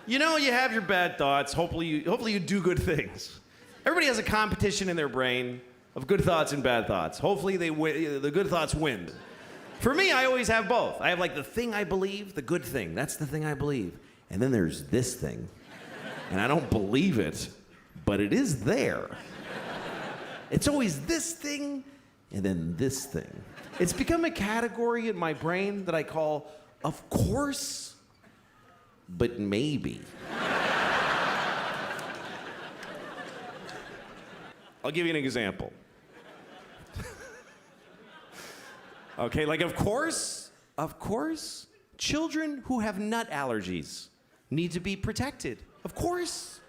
You know, you have your bad thoughts. Hopefully you do good things. Everybody has a competition in their brain of good thoughts and bad thoughts. Hopefully the good thoughts win. For me, I always have both. I have like the thing I believe, the good thing. That's the thing I believe. And then there's this thing. And I don't believe it, but it is there. It's always this thing and then this thing. It's become a category in my brain that I call, of course, but maybe. I'll give you an example. Okay, like of course, children who have nut allergies need to be protected. Of course.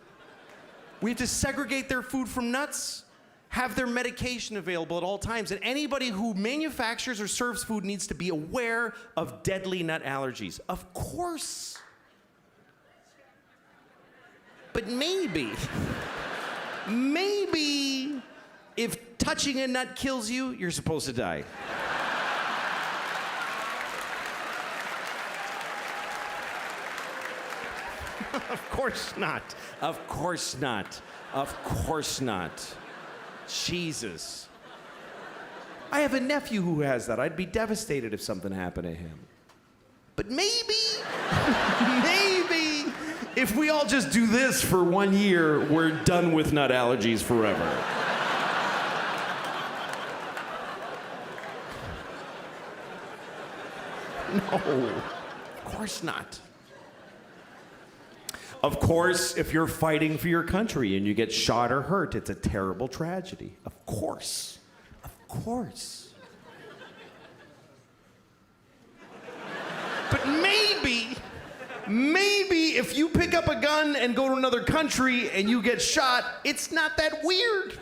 We have to segregate their food from nuts, have their medication available at all times, and anybody who manufactures or serves food needs to be aware of deadly nut allergies. Of course. But maybe if touching a nut kills you, you're supposed to die. Of course not. Of course not. Of course not. Jesus. I have a nephew who has that. I'd be devastated if something happened to him. But maybe, maybe, if we all just do this for 1 year, we're done with nut allergies forever. No, of course not. Of course, if you're fighting for your country and you get shot or hurt, it's a terrible tragedy. Of course. Of course. But maybe if you pick up a gun and go to another country and you get shot, it's not that weird.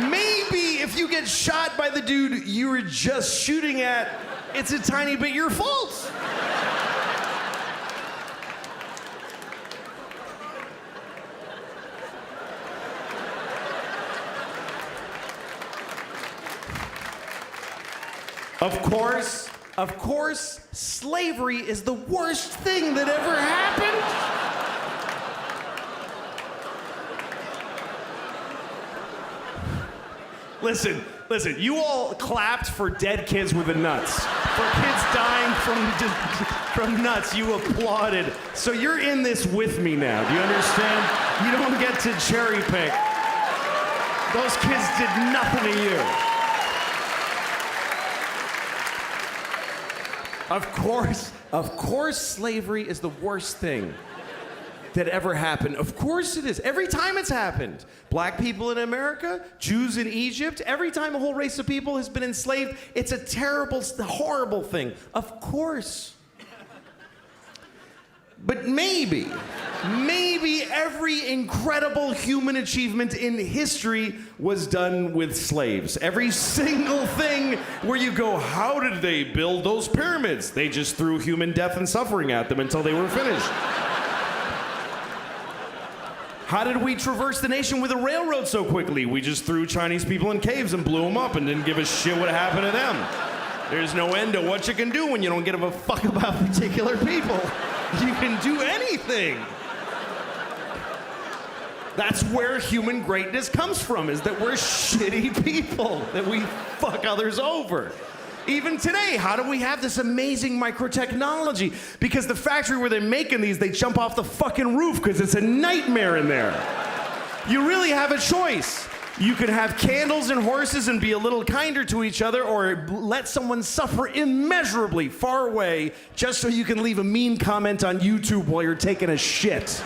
Maybe if you get shot by the dude you were just shooting at, it's a tiny bit your fault. Of course, slavery is the worst thing that ever happened. Listen, you all clapped for dead kids with the nuts. For kids dying from nuts, you applauded. So you're in this with me now, do you understand? You don't get to cherry pick. Those kids did nothing to you. Of course, slavery is the worst thing that ever happened. Of course it is. Every time it's happened. Black people in America, Jews in Egypt, every time a whole race of people has been enslaved, it's a terrible, horrible thing. Of course. But maybe every incredible human achievement in history was done with slaves. Every single thing where you go, how did they build those pyramids? They just threw human death and suffering at them until they were finished. How did we traverse the nation with a railroad so quickly? We just threw Chinese people in caves and blew them up and didn't give a shit what happened to them. There's no end to what you can do when you don't give a fuck about particular people. You can do anything. That's where human greatness comes from, is that we're shitty people, that we fuck others over. Even today, how do we have this amazing microtechnology? Because the factory where they're making these, they jump off the fucking roof because it's a nightmare in there. You really have a choice. You can have candles and horses and be a little kinder to each other, or let someone suffer immeasurably far away just so you can leave a mean comment on YouTube while you're taking a shit.